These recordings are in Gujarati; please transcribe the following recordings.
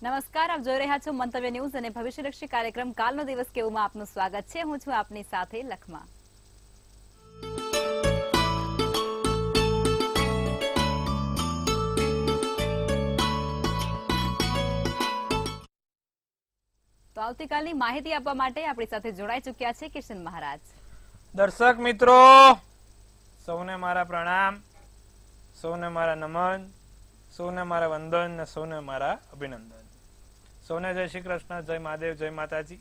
નમસ્કાર, આપ જોઈ રહ્યા છો મંતવ્ય ન્યૂઝ અને ભવિષ્યલક્ષી કાર્યક્રમ કાલનો દિવસ કેવુંમાં આપનું સ્વાગત છે. હું છું આપની સાથે લખમા. તો આવતીકાલની માહિતી આપવા માટે આપણી સાથે જોડાઈ ચૂક્યા છે કિશન મહારાજ. દર્શક મિત્રો સૌને મારા પ્રણામ, સૌને મારા નમન, સૌને મારા વંદન અને સૌને મારા અભિનંદન. સૌને જય શ્રી કૃષ્ણ, જય મહાદેવ, જય માતાજી.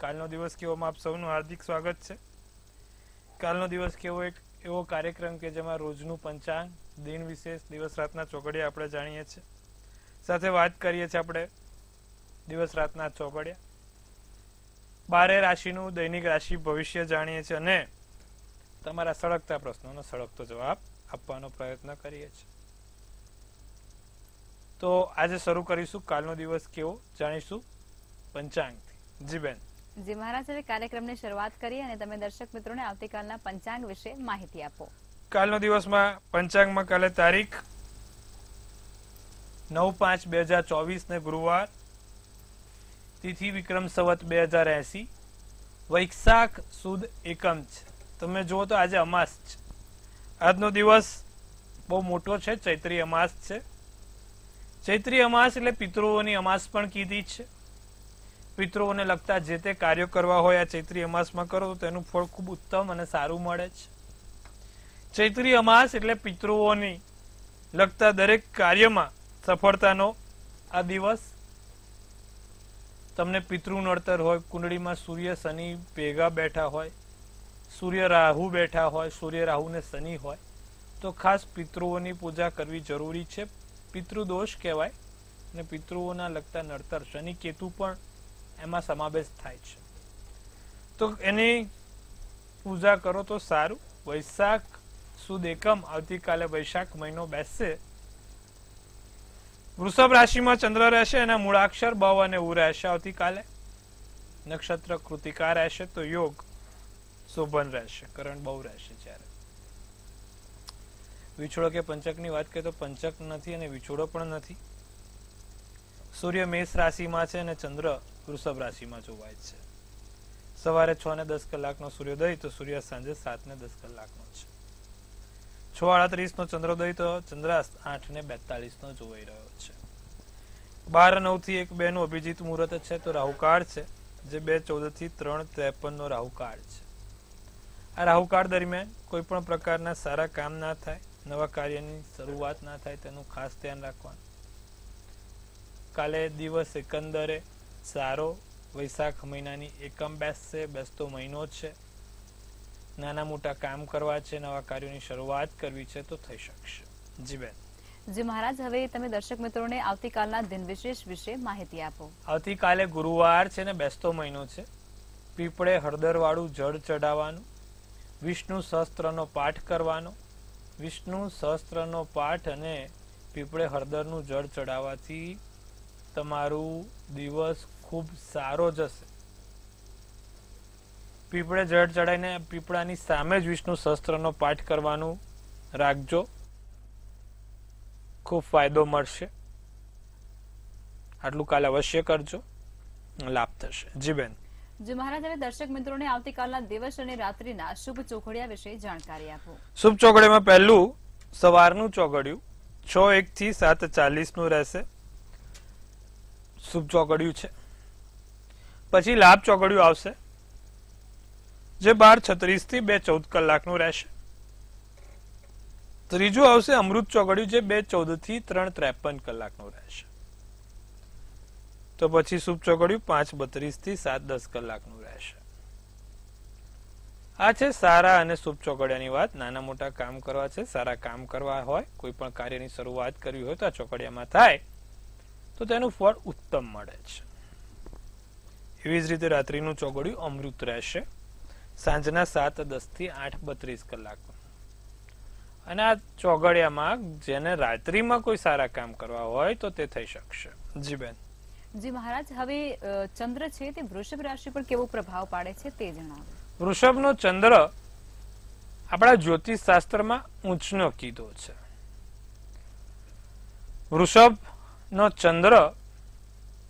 કાલનો દિવસ કેવોમાં આપ સૌનું હાર્દિક સ્વાગત છે. કાલનો દિવસ કેવો એક એવો કાર્યક્રમ કે જેમાં રોજનું પંચાંગ, દિન વિશેષ, દિવસ રાતના ચોઘડિયા આપણે જાણીએ છીએ. સાથે વાત કરીએ છીએ આપણે દિવસ રાતના ચોઘડિયા, 12 રાશિનું દૈનિક રાશિ ભવિષ્ય જાણીએ છીએ અને તમારા સળગતા પ્રશ્નોનો સળગતો જવાબ આપવાનો પ્રયત્ન કરીએ છીએ. તો આજે શરૂ કરીશું કાલનો દિવસ કેવો, જાણીશું પંચાંગથી. જી બેન. જી મહારાજ, હવે કાર્યક્રમની શરૂઆત કરીએ અને તમે દર્શક મિત્રોને આવતીકાલના પંચાંગ વિશે માહિતી આપો. કાલનો દિવસમાં પંચાંગમાં કાલે તારીખ 9/5/2024 ને ગુરુવાર, તિથિ વિક્રમ સંવત 2080, વૈશાખ સુદ એકમ છે. તમે જુઓ તો આજે અમાસ છે. આજનો દિવસ બહુ મોટો છે, ચૈત્રી અમાસ છે. ચૈત્રી અમાસ એટલે પિતૃઓની અમાસ પણ કીધી છે. પિતૃઓને લગતા જે તે કાર્યો કરવા હોય આ ચૈત્રી અમાસમાં કરો તો તેનું ફળ ખૂબ ઉત્તમ અને સારું મળે છે. ચૈત્રી અમાસ એટલે પિતૃઓની લગતા દરેક કાર્યમાં સફળતાનો આ દિવસ. તમને પિતૃ નડતર હોય, કુંડળીમાં સૂર્ય શનિ ભેગા બેઠા હોય, સૂર્ય રાહુ બેઠા હોય, સૂર્ય રાહુ ને શનિ હોય, તો ખાસ પિતૃઓની પૂજા કરવી જરૂરી છે. પિતૃદોષ કહેવાય અને પિતૃઓના લગતા નડતર, શનિ કેતુ પણ એમાં સમાવેશ થાય છે, તો એની પૂજા કરો તો સારું. વૈશાખ સુદ એકમ, આવતીકાલે વૈશાખ મહિનો બેસશે. વૃષભ રાશિમાં ચંદ્ર રહેશે, એના મૂળાક્ષર બ અને ઉ રહેશે. આવતીકાલે નક્ષત્ર કૃતિકા રહેશે, તો યોગ શોભન રહેશે, કરણ બહુ રહેશે. જ્યારે વિછોડો કે પંચકની વાત કરીએ તો પંચક નથી અને વિછોડો પણ નથી. સૂર્ય મેષ રાશિમાં છે અને ચંદ્ર વૃષભ રાશિમાં જોવાય છે. સવારે 6:10 કલાકનો સૂર્યોદય, તો સૂર્ય સાંજે 7:10 કલાકનો છે. 6:38 નો ચંદ્રોદય, તો ચંદ્રાસ્ત 8:42 જોવાઈ રહ્યો છે. 12:09 થી 1:02 નું અભિજીત મુહૂર્ત છે, તો રાહુકાળ છે, જે 2:14 થી 3:53 નો રાહુકાળ છે. આ રાહુકાળ દરમિયાન કોઈ પણ પ્રકારના સારા કામ ના થાય, નવા કાર્યની શરૂઆત ના થાય, તેનું ખાસ ધ્યાન રાખવાનું. કાલે દિવસ એકંદરે સારો. વૈશાખ મહિનાની એકમ બેસશે, બેસતો મહિનો છે. નાના મોટા કામ કરવા છે, નવા કાર્યોની શરૂઆત કરવી છે તો થઈ શકશે. જી બેન. જી મહારાજ, હવે તમે દર્શક મિત્રોને આવતીકાલના દિન વિશેષ વિશે માહિતી આપો. આવતીકાલે ગુરુવાર છે ને બેસતો મહિનો છે. પીપળે હળદર વાળું જળ ચડાવવાનું, વિષ્ણુ સહસ્ત્રનો પાઠ કરવાનો. વિષ્ણુ સહસ્ત્રનો પાઠ અને પીપળે હળદરનું જળ ચડાવવાથી તમારું દિવસ ખૂબ સારો જશે. પીપળે જળ ચડાવીને પીપળાની સામે જ વિષ્ણુ સહસ્ત્રનો પાઠ કરવાનું રાખજો, ખૂબ ફાયદો મળશે. આટલું કાલે અવશ્ય કરજો, લાભ થશે. જી બેન. જી મહારાજ, હવે દર્શક મિત્રોને આવતીકાલના દિવસ અને રાત્રિના શુભ ચોઘડિયા વિશે જાણકારી આપો. શુભ ચોઘડિયામાં પહેલું સવારનું ચોઘડિયું 6:01 થી 7:40 નું રહેશે. શુભ ચોઘડિયું છે. પછી લાભ ચોઘડિયું આવશે, જે 12:36 થી 2:14 કલાકનું રહેશે. ત્રીજું આવશે અમૃત ચોઘડિયું, જે 2:14 થી 3:53 કલાકનું રહેશે. તો પછી શુભ ચોઘડિયું 5:32 થી 7:10 કલાકનું રહેશે. આ છે સારા અને શુભ ચોઘડિયાની વાત. નાના મોટા કામ કરવા છે, સારા કામ કરવા હોય, કોઈ પણ કાર્યની શરૂઆત કરવી હોય તો આ ચોઘડિયામાં થાય તો તેનું ફળ ઉત્તમ મળે છે. એવી જ રીતે રાત્રિનું ચોઘડિયું અમૃત રહેશે, સાંજના 7:10 થી 8:32 કલાક. અને આ ચોઘડિયામાં જેને રાત્રિમાં કોઈ સારા કામ કરવા હોય તો તે થઈ શકશે. જી બેન. જી મહારાજ, હવે ચંદ્ર છે તે વૃષભ રાશિ પર કેવો પ્રભાવ પાડે છે તે જણાવો. વૃષભનો ચંદ્ર આપણા જ્યોતિષ શાસ્ત્રમાં ઉંચનો કીધો છે. વૃષભ નો ચંદ્ર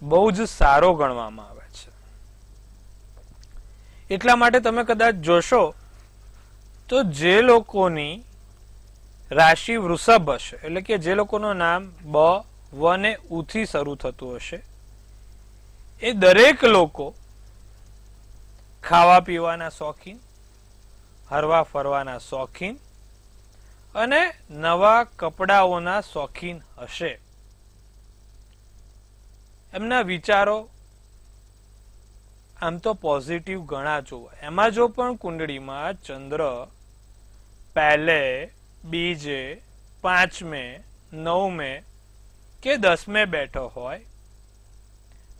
બહુ જ સારો ગણવામાં આવે છે. એટલા માટે તમે કદાચ જોશો તો જે લોકોની રાશિ વૃષભ હશે, એટલે કે જે લોકોનું નામ બ વ ને ઉ થી શરૂ થતું હશે, એ દરેક લોકો ખાવા પીવાના શોખીન, હરવા ફરવાના શોખીન અને નવા કપડાઓના શોખીન હશે. એમના વિચારો આમ તો પોઝિટિવ ઘણા જોવા. એમાં જો પણ કુંડળીમાં ચંદ્ર પહેલે, બીજે, 5મે, 9મે કે 10મે બેઠો હોય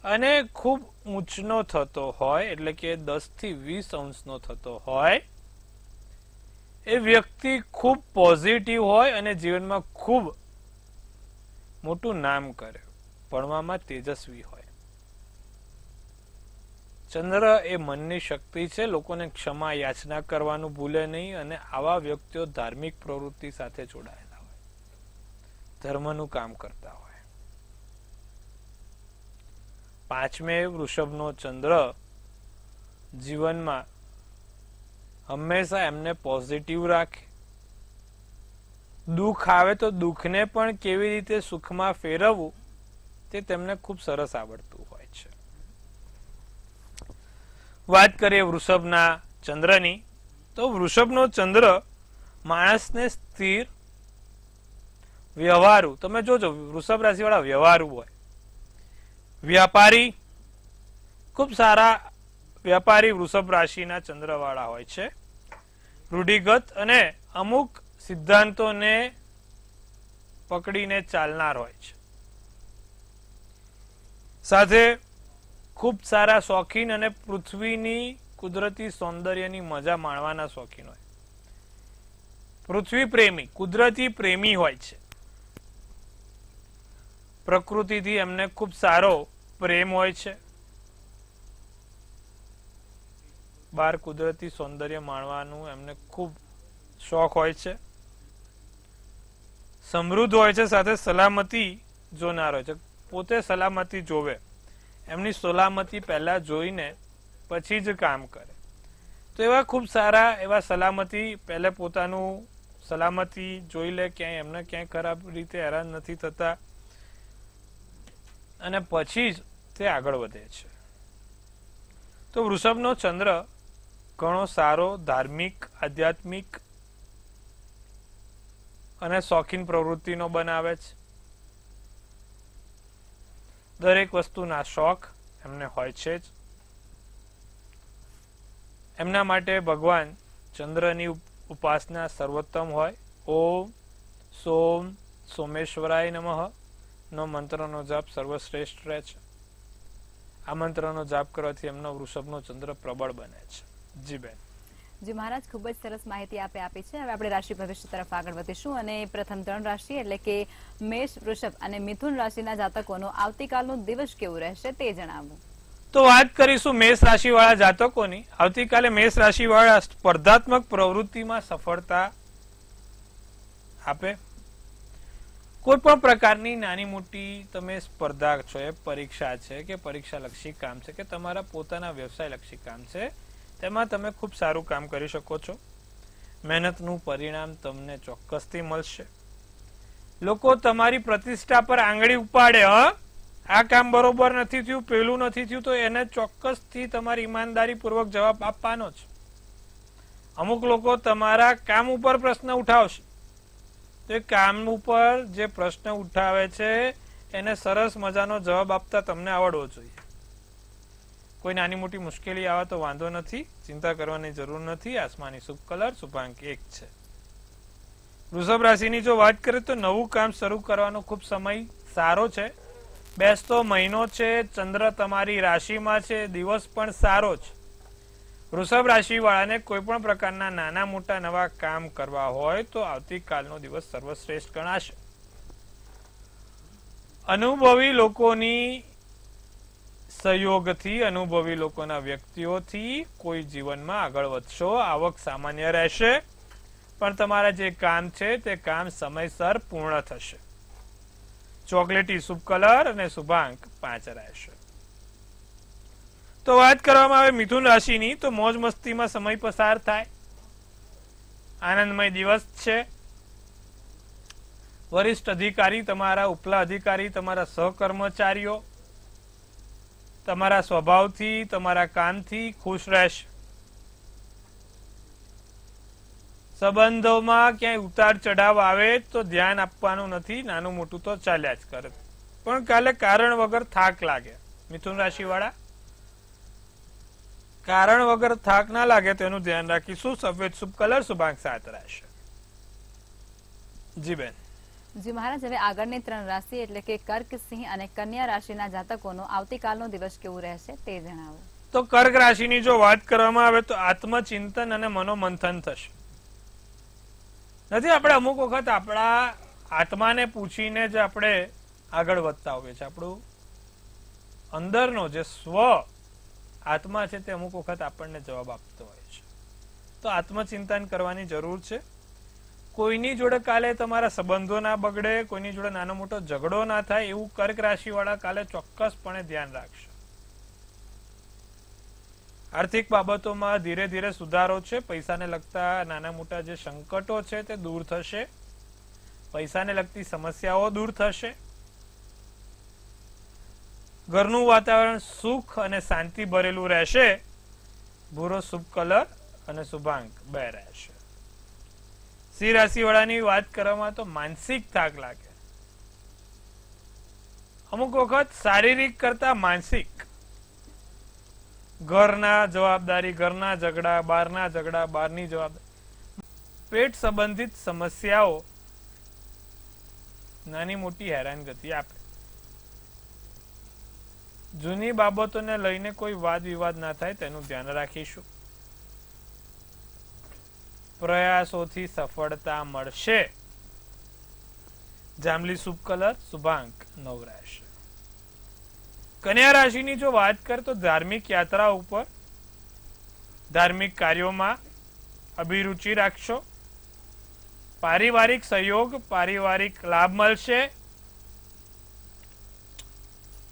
અને ખૂબ ઊંચનો થતો હોય, એટલે કે 10 થી 20 અંશનો થતો હોય, એ વ્યક્તિ ખૂબ પોઝિટિવ હોય અને જીવનમાં ખૂબ મોટું નામ કરે, ભણવામાં તેજસ્વી હોય. ચંદ્ર એ મનની શક્તિ છે. લોકોને ક્ષમા યાચના કરવાનું ભૂલે નહીં અને આવા વ્યક્તિઓ ધાર્મિક પ્રવૃત્તિ સાથે જોડાયેલા હોય, ધર્મનું કામ કરતા હોય. 5મે વૃષભનો ચંદ્ર જીવનમાં હંમેશા એમને પોઝિટિવ રાખે. દુઃખ આવે તો દુઃખને પણ કેવી રીતે સુખમાં ફેરવવું તે તેમને ખૂબ સરસ આવડતું હોય છે. વાત કરીએ વૃષભના ચંદ્રની, તો વૃષભનો ચંદ્ર માણસને સ્થિર, વ્યવહારુ, તમે જોજો વૃષભ રાશિ વાળા વ્યવહારુ હોય, વ્યાપારી, ખૂબ સારા વ્યાપારી વૃષભ રાશિના ચંદ્ર વાળા હોય છે. રૂઢિગત અને અમુક સિદ્ધાંતોને પકડીને ચાલનાર હોય છે. સાથે ખૂબ સારા શોખીન અને પૃથ્વીની કુદરતી સૌંદર્યની મજા માણવાના શોખીન હોય. પૃથ્વી પ્રેમી, કુદરતી પ્રેમી હોય છે. પ્રકૃતિથી એમને ખૂબ સારો પ્રેમ હોય છે. બહાર કુદરતી સૌંદર્ય માણવાનું એમને ખૂબ શોખ હોય છે. સમૃદ્ધ હોય છે, સાથે સલામતી જોનાર હોય છે. પોતે સલામતી જોવે, એમની સલામતી પહેલા જોઈને પછી જ કામ કરે. તો એવા ખૂબ સારા એવા સલામતી પહેલે પોતાનું સલામતી જોઈ લે, ક્યાંય એમને ક્યાંય ખરાબ રીતે હેરાન નથી થતા અને પછી જ તે આગળ વધે છે. તો વૃષભનો ચંદ્ર ઘણો સારો ધાર્મિક, આધ્યાત્મિક અને શોખીન પ્રવૃત્તિનો બનાવે છે. દરેક વસ્તુના શોખ એમને હોય છે જ. એમના માટે ભગવાન ચંદ્રની ઉપાસના સર્વોત્તમ હોય. ઓમ સોમ સોમેશ્વરાય નમઃ નો મંત્રનો જાપ સર્વશ્રેષ્ઠ રહે છે. આ મંત્રનો જાપ કરવાથી એમનો વૃષભનો ચંદ્ર પ્રબળ બને છે. જી બેન. જી મહારાજ, ખૂબ જ સરસ માહિતી આપી છે. હવે આપણે રાશિ ભવિષ્ય તરફ આગળ વધીશું અને પ્રથમ 3 રાશિ એટલે કે મેષ, વૃષભ અને મિથુન રાશિના જાતકોનો આવતીકાલનો દિવસ કેવું રહેશે તે જણાવો. તો વાત કરીશું મેષ રાશિ વાળા જાતકોની. આવતીકાલે મેષ રાશિ વાળા સ્પર્ધાત્મક પ્રવૃત્તિમાં સફળતા આપે. કોઈ પણ પ્રકારની નાની મોટી તમે સ્પર્ધા છો, એ પરીક્ષા છે કે પરીક્ષા લક્ષી કામ છે કે તમારા પોતાના વ્યવસાય લક્ષી કામ છે, તેમાં તમે ખૂબ સારું કામ કરી શકો છો. મહેનતનું પરિણામ તમને ચોક્કસથી મળશે. લોકો તમારી પ્રતિષ્ઠા પર આંગળી ઉપાડે, આ કામ બરોબર નથી થયું, પેલું નથી થયું, તો એને ચોક્કસથી તમારી ઈમાનદારી પૂર્વક જવાબ આપવાનો છે. અમુક લોકો તમારા કામ ઉપર પ્રશ્ન ઉઠાવશે, તો એ કામ ઉપર જે પ્રશ્ન ઉઠાવે છે એને સરસ મજાનો જવાબ આપતા તમને આવડવો જોઈએ. કોઈ નાની મોટી મુશ્કેલી આવે તો વાંધો નથી, ચિંતા કરવાની જરૂર નથી. આસમાની શુભ કલર શુભાંક 1 છે. વૃષભ રાશિની જો વાત કરીએ તો નવું કામ શરૂ કરવાનો ખૂબ સમય સારો છે. બેસતો મહિનો છે, ચંદ્ર તમારી રાશિમાં છે, દિવસ પણ સારો છે. વૃષભ રાશિ વાળાને કોઈ પણ પ્રકારના નાના મોટા નવા કામ કરવા હોય તો આવતીકાલનો દિવસ સર્વશ્રેષ્ઠ ગણાશે. અનુભવી લોકોની સહયોગથી, અનુભવી લોકોના વ્યક્તિઓથી કોઈ જીવનમાં આગળ વધશો. આવક સામાન્ય રહેશે, પણ તમારા જે કામ છે તે કામ સમયસર પૂર્ણ થશે. ચોકલેટી શુભ કલર અને શુભાંક 5 રહેશે. તો વાત કરવામાં આવે મિથુન રાશિની, તો મોજ મસ્તીમાં સમય પસાર થાય, આનંદમય દિવસ છે. વરિષ્ઠ અધિકારી, તમારા ઉપલા અધિકારી, તમારા સહકર્મચારીઓ તમારા સ્વભાવથી, તમારા કામથી ખુશ રહેશે. સંબંધોમાં ક્યાંય ઉતાર ચઢાવ આવે તો ધ્યાન આપવાનું નથી, નાનું મોટું તો ચાલ્યા જ કરે. પણ કાલે કારણ વગર થાક લાગે. મિથુન રાશિ વાળા, કારણ વગર થાક ના લાગે તેનું ધ્યાન રાખીશું. સફેદ શુભ કલર, શુભાંક 7 રહેશે. જી બેન. જી મહારાજ, હવે આગળની 3 રાશિ એટલે કે કર્ક, સિંહ અને કન્યા રાશિના જાતકોનો આવતીકાલનો દિવસ કેવું રહેશે તે જણાવો. તો કર્ક રાશિની જો વાત કરવામાં આવે તો આત્મચિંતન અને મનોમંથન થશે. નથી, આપણે અમુક વખત આપણા આત્માને પૂછીને જ આપણે આગળ વધતા હોઈએ છીએ. આપણું અંદરનો જે સ્વ આત્મા છે તે અમુક વખત આપણને જવાબ આપતો હોય છે. તો આત્મચિંતન કરવાની જરૂર છે. કોઈની જોડે કાલે તમારા સંબંધો ના બગડે, કોઈની જોડે નાનો મોટો ઝઘડો ના થાય એવું કર્ક રાશિ વાળા કાલે ચોક્કસપણે ધ્યાન રાખશે. આર્થિક બાબતોમાં ધીરે ધીરે સુધારો છે. પૈસાને લગતા નાના મોટા જે સંકટો છે તે દૂર થશે. પૈસાને લગતી સમસ્યાઓ દૂર થશે. ઘરનું વાતાવરણ સુખ અને શાંતિ ભરેલું રહેશે. ભૂરો શુભ કલર અને શુભાંક 2 રહેશે. સિંહ રાશિ વાળાની વાત કરવામાં તો માનસિક થાક લાગે. અમુક વખત શારીરિક કરતા માનસિક, ઘરના જવાબદારી, ઘરના ઝઘડા, બહારની જવાબદારી, પેટ સંબંધિત સમસ્યાઓ નાની મોટી હેરાનગતિ આપે. જૂની બાબતોને લઈને કોઈ વાદ વિવાદ ના થાય તેનું ધ્યાન રાખીશું. પ્રયાસોથી સફળતા મળશે. જાંબલી શુભ કલર, શુભાંક 9 રહેશે. કન્યા રાશિની જો વાત કર તો ધાર્મિક યાત્રા ઉપર, ધાર્મિક કાર્યોમાં અભિરુચિ રાખશો. પારિવારિક સહયોગ, પારિવારિક લાભ મળશે.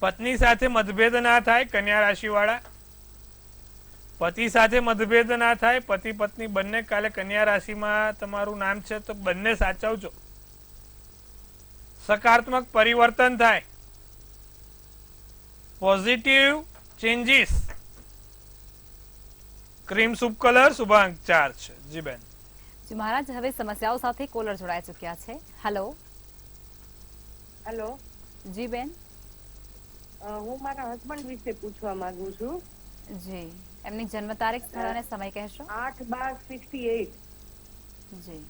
પત્ની સાથે મતભેદ ના થાય. કન્યા રાશિ વાળા, પતિ સાથે મતભેદ ના થાય. પતિ પત્ની બંને કાલે કન્યા રાશિમાં તમારું નામ છે તો બંને સાચવજો. સકારાત્મક પરિવર્તન થાય. Positive changes. ક્રીમ શુભ કલર, શુભાંક 4 છે. જી બેન. જી મહારાજ, હવે સમસ્યાઓ સાથે કોલર જોડાઈ ચુક્યા છે. હેલો. હેલો. જી બેન. હું મારા હસબન્ડ વિશે પૂછવા માંગુ છું. જી, એમની જન્મ તારીખ, સ્થળ અને સમય કહેશો? 8/12/68 જી.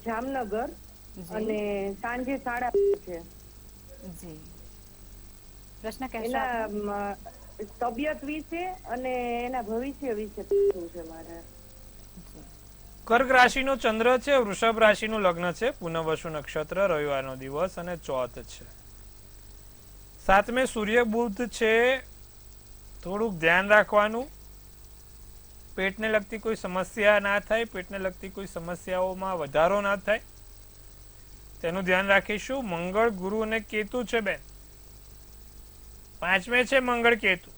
જામનગર, અને સાંજે 5:30 છે. જી. પ્રશ્ન કહેશો? એના તબિયત વિશે અને એના ભવિષ્ય વિશે પૂછવું છે મારે. કર્ક રાશિનો ચંદ્ર છે, વૃષભ રાશિનું લગ્ન છે, પુનર્વસુ નક્ષત્ર, રવિવારનો દિવસ અને ચોથ છે. 7મે સૂર્ય બુધ છે. થોડુંક ધ્યાન રાખવાનું. પેટને લગતી કોઈ સમસ્યા ના થાય, પેટને લગતી કોઈ સમસ્યાઓમાં વધારો ના થાય તેનું ધ્યાન રાખીશું. મંગળ, ગુરુ અને કેતુ છે બેન. 5મે છે મંગળ કેતુ.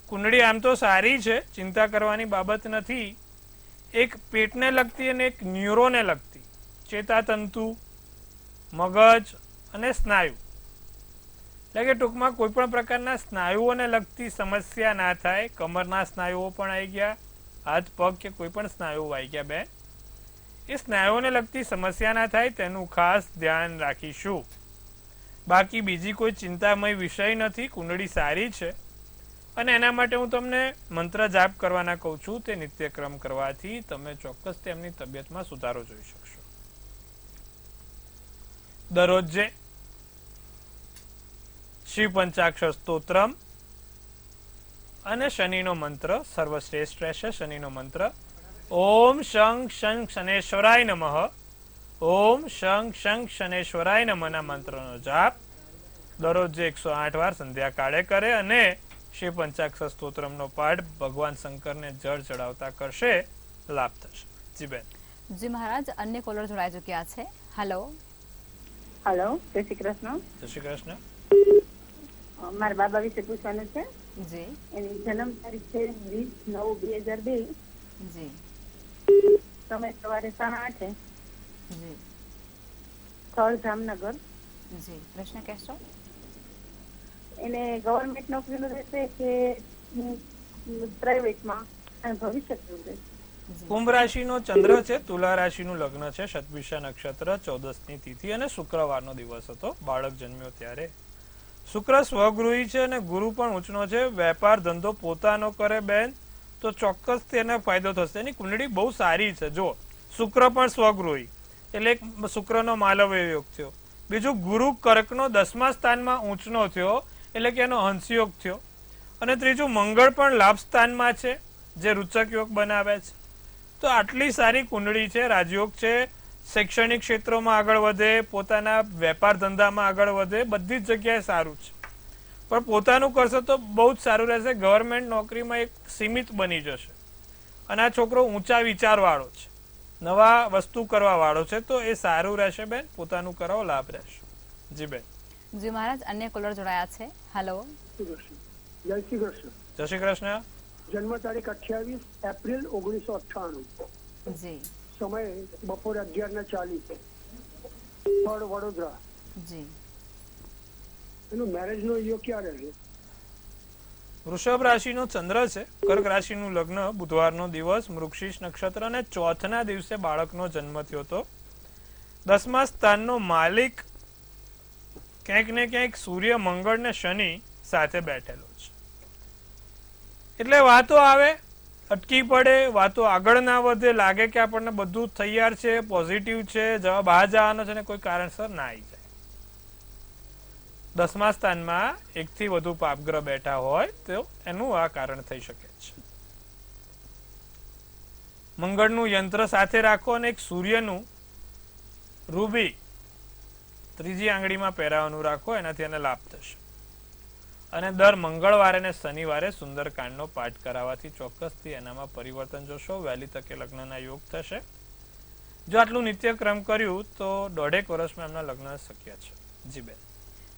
કુંડળી આમ તો સારી છે, ચિંતા કરવાની બાબત નથી. એક પેટને લગતી અને એક ન્યુરોને લગતી, ચેતાતંતુ, મગજ અને સ્નાયુ, એટલે કે ટૂંકમાં કોઈ પણ પ્રકારના સ્નાયુઓને લગતી સમસ્યા ના થાય. કમરના સ્નાયુઓ પણ આવી ગયા, હાથ પગ કે કોઈ પણ સ્નાયુઓ આવી ગયા બેન. એ સ્નાયુઓને લગતી સમસ્યા ના થાય તેનું ખાસ ધ્યાન રાખીશું. બાકી બીજી કોઈ ચિંતામય વિષય નથી. કુંડળી સારી છે અને એના માટે હું તમને મંત્ર જાપ કરવાના કહું છું. તે નિત્યક્રમ કરવાથી તમે ચોક્કસ તેમની તબિયતમાં સુધારો જોઈ શકશો. દરરોજે શિવ પંચાક્ષર સ્તોત્રમ અને શનિનો મંત્ર સર્વશ્રેષ્ઠ રહેશે. શનિનો મંત્ર ઓમ શં શં શનેશ્વરાય નમઃ, ઓમ શં શં શનેશ્વરાય નમઃના મંત્રનો જાપ દરરોજ 108 વાર સંધ્યાકાળે કરે અને શિવ પંચાક્ષર સ્તોત્રમનો પાઠ ભગવાન શંકરને જળ ચડાવતા કરશે. લાભ થશે. જી બેન. જી મહારાજ, અન્ય કોલર જોડાઈ ચુક્યા છે. હેલો. હેલો, જય શ્રી કૃષ્ણ. જય શ્રી કૃષ્ણ. મારા બાબા વિશે પૂછવાનું છે. જી એની જન્મ તારીખ છે 20/9/2002. જી સમય સવારે 8:30. જી સ્થળ જામનગર. જી પ્રશ્ન કહેશો? એને ગવર્મેન્ટ નોકરીનું રહેશે કે પ્રાઇવેટમાં? અને ભવિષ્ય કેવું રહેશે? કુંભ રાશિનો ચંદ્ર છે, તુલા રાશિનું લગ્ન છે, શતભિષા નક્ષત્ર, 14ની તિથિ અને શુક્રવારનો દિવસ હતો. બાળક જન્મ્યો ત્યારે શુક્ર સ્વગૃહી છે અને ગુરુ પણ ઉંચનો છે. વેપાર ધંધો પોતાનો કરે બેન તો ચોક્કસ તેને ફાયદો થશે. એની કુંડળી બહુ સારી છે. જો શુક્ર પણ સ્વગૃહી એટલે એક શુક્રનો માલવ્ય યોગ થયો. બીજું ગુરુ કર્કનો 10મા સ્થાનમાં ઊંચનો થયો એટલે કે એનો હંસયોગ થયો. અને ત્રીજું મંગળ પણ લાભ સ્થાનમાં છે જે રૂચક યોગ બનાવે છે. તો આટલી સારી કુંડળી છે, રાજયોગ છે, શૈક્ષણિક ક્ષેત્રોમાં આગળ વધે, પોતાના વેપાર ધંધામાં આગળ વધે, બધી જ જગ્યાએ સારું છે. પણ પોતાનું કરશે તો બહુ જ સારું રહેશે. ગવર્મેન્ટ નોકરીમાં એક સીમિત બની જશે. અને આ છોકરો ઊંચા વિચારવાળો છે, નવા વસ્તુ કરવા વાળો છે, તો એ સારું રહેશે બેન. પોતાનું કરાવો, લાભ રહેશે. જી બેન. જી મહારાજ, અન્ય કોલર જોડાયા છે. હેલો. જય શ્રી કૃષ્ણ. જય શ્રી કૃષ્ણ. જન્મ તારીખ 28 એપ્રિલ 1998. જી સમય બપોરે 11:40. સ્થળ વડોદરા. જી એનું મેરેજ નો યોગ ક્યારે છે? વૃષભ રાશિનો ચંદ્ર છે, કર્ક રાશિનું લગ્ન, બુધવારનો દિવસ, મૃગશીર્ષ નક્ષત્ર અને ચોથના દિવસે બાળકનો જન્મ થયો હતો. 10મા સ્થાનનો માલિક ક્યાંક ને ક્યાંક સૂર્ય, મંગળ ને શનિ સાથે બેઠેલો છે. એટલે વાતો આવે, અટકી પડે, વાતો આગળ ના વધે, લાગે કે આપણને બધું તૈયાર છે, પોઝિટિવ છે, જવાબ આ જવાનો છે, ને કોઈ કારણસર ના આવી જાય. 10મા સ્થાનમાં એકથી વધુ પાપગ્રહ બેઠા હોય તો એનું આ કારણ થઈ શકે છે. મંગળનું યંત્ર સાથે રાખો અને એક સૂર્યનું રૂબી ત્રીજી આંગળીમાં પહેરાવાનું રાખો, એનાથી એને લાભ થશે. અને દર મંગળવારે અને શનિવારે સુંદરકાંડનો પાઠ કરાવવાથી ચોક્કસથી એનામાં પરિવર્તન જોશો. વહેલી તકે લગ્નના યોગ થશે. જો આટલું નિત્યક્રમ કર્યું તો 1.5 વર્ષમાં એમના લગ્ન શક્ય છે. જી બેન.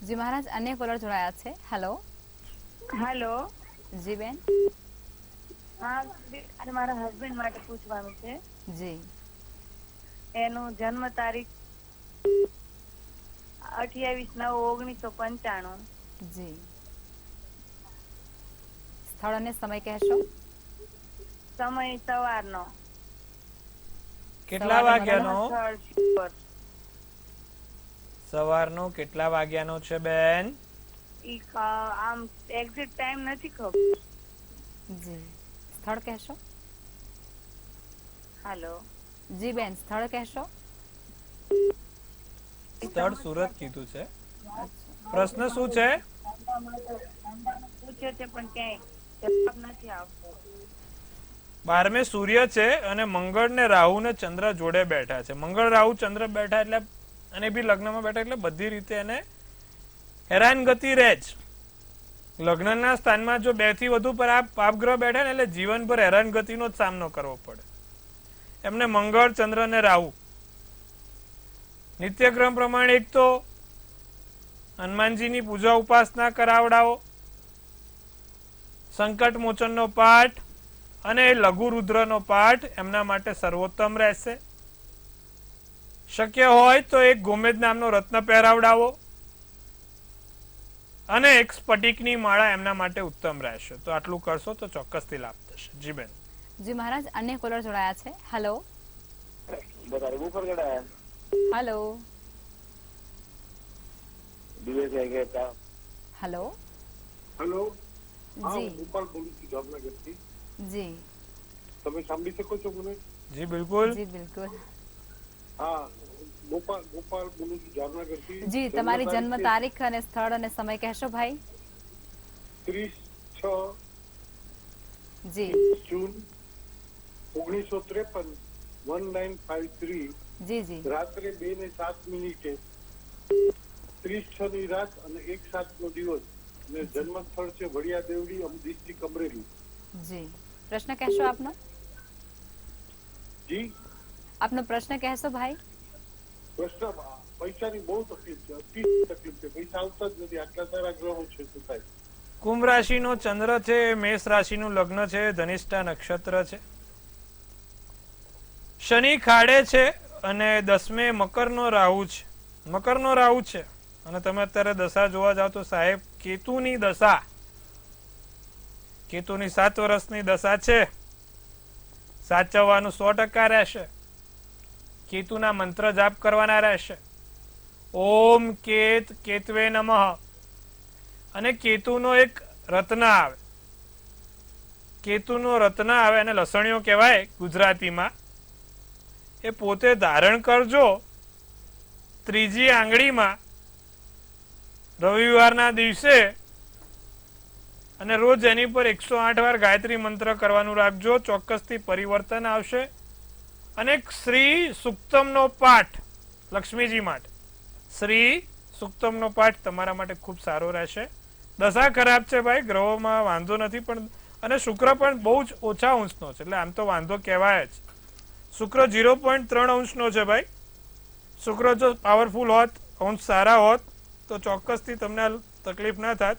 જી મહારાજ, અન્ય કોલર જોડાયા છે. હેલો. હેલો. જી બેન. હા, અને મારા હસબન્ડ માટે પૂછવાનું છે. જી એનું જન્મ તારીખ 28/9/1995. જી સ્થળ અને સમય કહેશો? સમય સવારનો. કેટલા વાગ્યાનો? સ્થળ શિવપર. સવારનો કેટલા વાગ્યાનો છે બેન? આમ એક્ઝેક્ટ ટાઈમ નથી ખબર. જી સ્થળ કહેશો? હેલો. જી બેન, સ્થળ કહેશો? સ્થળ સુરત કીધું છે. પ્રશ્ન શું છે? પૂછે છે પણ ક્યાંય જવાબ નથી આવતો. 12મે સૂર્ય છે અને મંગળ ને રાહુ ને ચંદ્ર જોડે બેઠા છે. મંગળ, રાહુ, ચંદ્ર બેઠા એટલે અને બી લગ્નમાં બેઠા એટલે બધી રીતે એને હેરાનગતિ રહે જ. લગ્નના સ્થાનમાં જો 2 થી વધુ પાપગ્રહ બેઠા ને એટલે જીવનભર હેરાનગતિનો જ સામનો કરવો પડે એમને. મંગળ, ચંદ્ર ને રાહુ નિત્યક્રમ પ્રમાણે એક તો હનુમાનજીની પૂજા ઉપાસના કરાવડાવો, સંકટ મોચનનો પાઠ અને લઘુ રુદ્રનો પાઠ એમના માટે સર્વોત્તમ રહેશે. શક્ય હોય તો એક ગોમેદ નામનો રત્ન પહેરાવડાવો અને એક સ્ફટિકની માળા એમના માટે ઉત્તમ રહેશે. તો આટલું કરશો તો ચોક્કસથી લાભ થશે. જી બેન. જી મહારાજ, અન્ય કોલર જોડાયા છે. હેલો. હેલો. હેલો. હેલો. જી ગોપાલ બોલું છું જામનગરથી. જી તમે સાંભળી શકો છો મને? જી બિલકુલ. જી બિલકુલ. હા, ગોપાલ બોલું છું જામનગરથી. જી તમારી જન્મ તારીખ અને સ્થળ અને સમય કહેશો ભાઈ? 30/6 જી જૂન 1953 1953 જી જી રાત્રે 2:07 30/6 ની રાત અને 1/7 નો દિવસ. અને જન્મ સ્થળ છે વડિયા દેવડી, ડિસ્ટ્રિક્ટ અમરેલી. જી પ્રશ્ન કહેશો આપનો? જી આપનો પ્રશ્ન કહેશો ભાઈ? પ્રશ્ન પૈસાની બહુ તકલીફ છે, અતિ તકલીફ છે, પૈસા આવતા જ નથી, આટલા સારા ગ્રહો છે છતાંય. કુંભ રાશિનો ચંદ્ર છે, મેષ રાશિનું લગ્ન છે, ધનિષ્ઠા નક્ષત્ર છે, શનિ ખાડે છે અને 10મે મકરનો રાહુ છે. મકરનો રાહુ છે અને તમે અત્યારે દશા જોવા જાવ તો સાહેબ કેતુની દશા, કેતુની 7 વર્ષની દશા છે. સાચવવાનું 100% રહેશે. કેતુના મંત્ર જાપ કરવાના રહેશે. ઓમ કેત કેતવે નમઃ. અને કેતુનો એક રત્ન આવે, કેતુનો રત્ન આવે અને લસણીઓ કહેવાય ગુજરાતીમાં. એ પોતે ધારણ કરજો ત્રીજી આંગળીમાં રવિવારના દિવસે અને રોજ એની પર 108 વાર ગાયત્રી મંત્ર કરવાનું રાખજો. ચોક્કસથી પરિવર્તન આવશે. અને શ્રી સુક્તમનો પાઠ લક્ષ્મીજી માટે, શ્રી સુક્તમનો પાઠ તમારા માટે ખૂબ સારો રહેશે. દશા ખરાબ છે ભાઈ, ગ્રહોમાં વાંધો નથી, પણ અને શુક્ર પણ બહુ જ ઓછા અંશનો છે, એટલે આમ તો વાંધો કહેવાય જ. શુક્ર 0.3 અંશનો છે ભાઈ. શુક્ર જો પાવરફુલ હોત, અંશ સારા હોત તો ચોક્કસથી તમને તકલીફ ના થાત.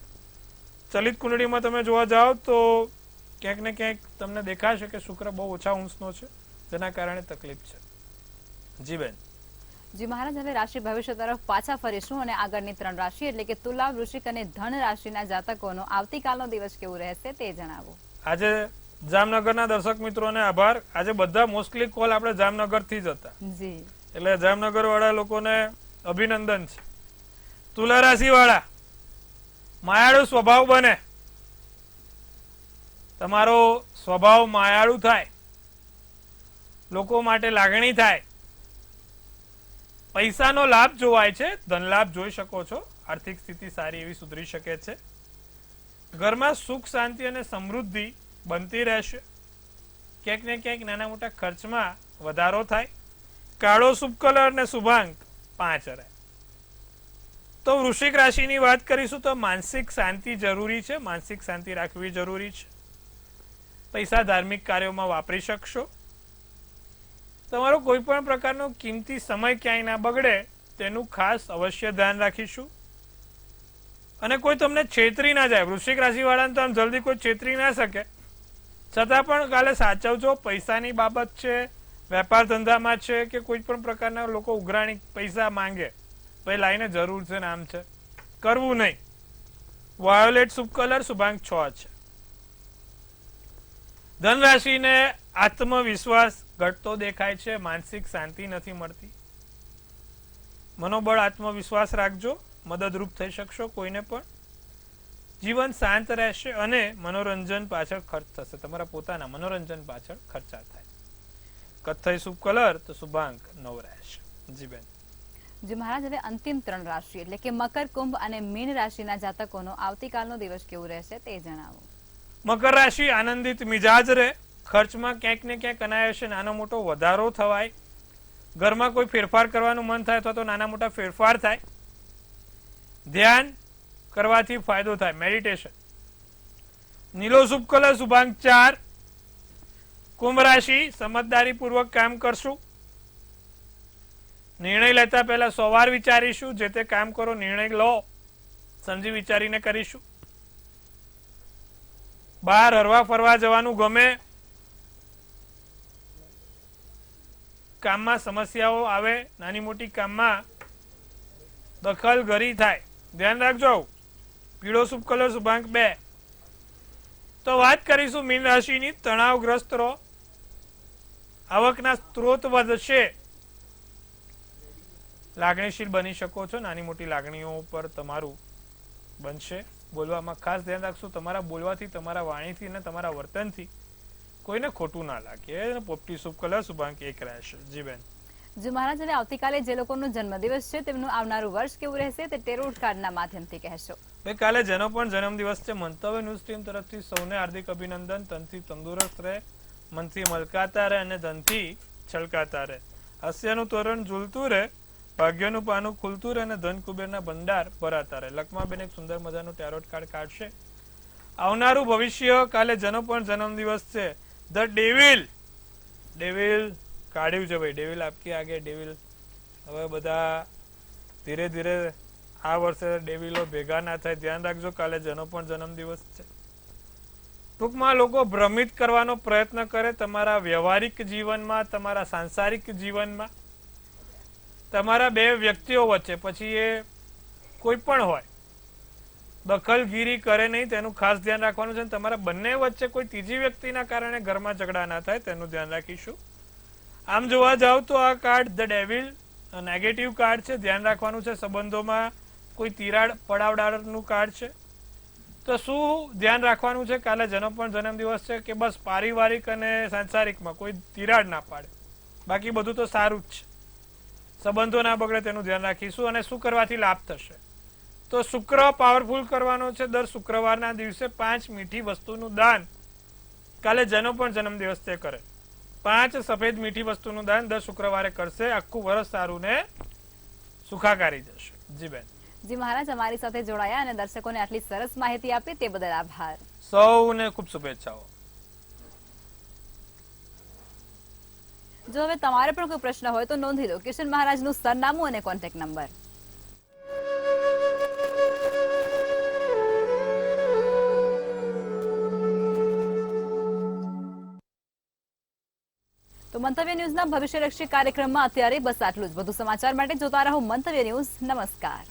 ચલિત કુંડળીમાં તમે જોવા જાઓ તો ક્યાંક ને ક્યાંક તમને દેખાશે કે શુક્ર બહુ ઓછા અંશનો છે, જેના કારણે તકલીફ છે. જી બેન. જી મહારાજ, હવે રાશિ ભવિષ્ય તરફ પાછા ફરીશું અને આગળની 3 રાશિ એટલે કે તુલા, વૃશ્ચિક અને ધન રાશિના જાતકોનો આવતીકાલનો દિવસ કેવું રહેશે તે જણાવો. આજે જામનગરના દર્શક મિત્રોને આભાર. આજે બધા મોસ્ટલી કોલ આપણે જામનગરથી જ હતા, જી, એટલે જામનગર વાળા લોકોને અભિનંદન છે. તુલા રાશિ વાળા, માયાળુ સ્વભાવ બને, તમારો સ્વભાવ માયાળુ થાય, લોકો માટે લાગણી થાય, પૈસાનો લાભ જોવાય છે, ધન લાભ જોઈ શકો છો. આર્થિક સ્થિતિ સારી એવી સુધરી શકે છે. ઘરમાં સુખ શાંતિ અને સમૃદ્ધિ બનતી રહેશે. ક્યાંક ને ક્યાંક નાના મોટા ખર્ચમાં વધારો થાય. કાળો શુભ કલર અને શુભાંક 5 રહે. તો વૃશ્ચિક રાશિની વાત કરીશું તો માનસિક શાંતિ જરૂરી છે, માનસિક શાંતિ રાખવી જરૂરી છે. પૈસા ધાર્મિક કાર્યોમાં વાપરી શકશો. તમારો કોઈ પણ પ્રકારનો કિંમતી સમય ક્યાંય ના બગડે તેનું ખાસ અવશ્ય ધ્યાન રાખીશું. અને કોઈ તમને છેતરી ના જાય. વૃશ્ચિક રાશિ વાળાને તો આમ જલ્દી કોઈ છેતરી ના શકે, છતાં પણ કાલે સાચવજો. પૈસાની બાબત છે, વેપાર ધંધામાં છે કે કોઈ પણ પ્રકારના લોકો ઉઘરાણી પૈસા માંગે, ભાઈ લાઈને જરૂર છે ને આમ છે, કરવું નહીં. વાયોલેટ શુભ કલર, શુભાંક 6 છે. ધન રાશિને આત્મવિશ્વાસ ઘટતો દેખાય છે, માનસિક શાંતિ નથી મળતી. મનોબળ આત્મવિશ્વાસ રાખજો, મદદરૂપ થઈ શકશો કોઈને પણ. જીવન શાંત રહેશે અને મનોરંજન પાછળ ખર્ચ થશે, તમારા પોતાના મનોરંજન પાછળ ખર્ચા થાય. કથ્થઈ શુભ કલર તો શુભાંક 9 રહેશે. જી બેન. જી મહારાજ, હવે અંતિમ 3 રાશિ એટલે કે મકર, કુંભ અને મીન રાશિના જાતકોનો આવતીકાલનો દિવસ કેવું રહેશે તે જણાવો. મકર રાશિ આનંદિત મિજાજ રહે. ખર્ચમાં ક્યાંક ને ક્યાંક અનાયાસે નાનો મોટો વધારો થવાય. ઘરમાં કોઈ ફેરફાર કરવાનું મન થાય અથવા તો નાના મોટા ફેરફાર થાય. ધ્યાન કરવાથી ફાયદો થાય, મેડિટેશન. નીલો શુભ કલર, શુભાંક 4. કુંભ રાશિ સમજદારીપૂર્વક કામ કરશું. નિર્ણય લેતા પહેલા 100 વાર વિચારીશું. જે તે કામ કરો, નિર્ણય લો, સમજી વિચારીને કરીશું. બહાર હરવા ફરવા જવાનું ગમે. કામમાં સમસ્યાઓ આવે, નાની મોટી કામમાં દખલ ગરી થાય, ધ્યાન રાખજો. પીળો શુભ કલર, શુભાંક 2. તો વાત કરીશું મીન રાશિની. તણાવગ્રસ્ત રહો, આવકના સ્ત્રોત વધશે, લાગણીશીલ બની શકો છો. નાની મોટી લાગણીઓ પર તમારું બનશે. બોલવામાં ખાસ ધ્યાન રાખશો. તમારા બોલવાથી, તમારા વાણીથી અને તમારા વર્તનથી કોઈને ખોટું ના લાગે. પોપટી શુભ કલર, શુભાંક 1 રહેશે. જી બેન. જી મહારાજ, હવે આવતીકાલે જે લોકોનો જન્મદિવસ છે તેમનું આવનારું વર્ષ કેવું રહેશે તે ટેરો કાર્ડના માધ્યમથી કહેશો. કાલે જેનો પણ જન્મદિવસ છે, મંતવ્ય ન્યૂઝ ટીમ તરફથી સૌને હાર્દિક અભિનંદન. તનથી તંદુરસ્ત રહે, મનથી મલકાતા રહે અને ધનથી છલકાતા રહે. હાસ્યનું તોરણ ઝૂલતું રહે, ભાગ્યનું પાનું ખુલતું રહે અને ધન કુબેરના ભંડાર ભરાતા રહે. લક્ષ્માબેન એક સુંદર મજાનું ટેરોટ કાર્ડ કાઢશે. આવનારું ભવિષ્ય, કાલે જેનો પણ જન્મદિવસ છે, ધ ડેવિલ કાઢ્યું છે ભાઈ, ડેવિલ આપકી આગે ડેવિલ. હવે બધા ધીરે ધીરે આ વર્ષે ડેવિલો ભેગા ના થાય, ધ્યાન રાખજો. કાલે જેનો પણ જન્મદિવસ છે. ટૂંકમાં લોકો ભ્રમિત કરવાનો પ્રયત્ન કરે તમારા વ્યવહારિક જીવનમાં, તમારા સાંસારિક જીવનમાં, તમારા બે વ્યક્તિઓ વચ્ચે, પછી એ કોઈ પણ હોય, દખલગીરી કરે નહીં, તેનું ખાસ ધ્યાન રાખવાનું છે. તમારા બંને વચ્ચે કોઈ ત્રીજી વ્યક્તિના કારણે ઘરમાં ઝઘડા ના થાય તેનું ધ્યાન રાખીશું. આમ જોવા જાવ તો આ card the devil negative card છે, ધ્યાન રાખવાનું છે. સંબંધોમાં કોઈ તિરાડ પડાવડાનું કાર્ડ છે. તો શું ધ્યાન રાખવાનું છે? કાલે જેનો પણ જન્મદિવસ છે કે બસ પારિવારિક અને સાંસારિકમાં કોઈ તિરાડ ના પાડે, બાકી બધું તો સારું જ છે. સંબંધો ના બગડે તેનું ધ્યાન રાખીશું. અને શું કરવાથી લાભ થશે? તો શુક્ર પાવરફુલ કરવાનો છે. દર શુક્રવારના દિવસે 5 મીઠી વસ્તુનું દાન, કાલે જેનો પણ જન્મદિવસ તે કરે. 5 સફેદ મીઠી વસ્તુનું દાન દર શુક્રવારે કરશે. આખું વર્ષ સારું ને સુખાકારી જશે. જી બેન. જી મહારાજ, અમારી સાથે જોડાયા અને દર્શકોને આટલી સરસ માહિતી આપી તે બદલ આભાર. સૌને ખૂબ શુભેચ્છાઓ. જો હવે તમારે પણ કોઈ પ્રશ્ન હોય તો નોંધી લો કિશન મહારાજનું સરનામું અને કોન્ટેક્ટ નંબર. તો મંતવ્ય ન્યૂઝના ભવિષ્યલક્ષી કાર્યક્રમમાં અત્યારે બસ આટલું જ. વધુ સમાચાર માટે જોતા રહો મંતવ્ય ન્યૂઝ. નમસ્કાર.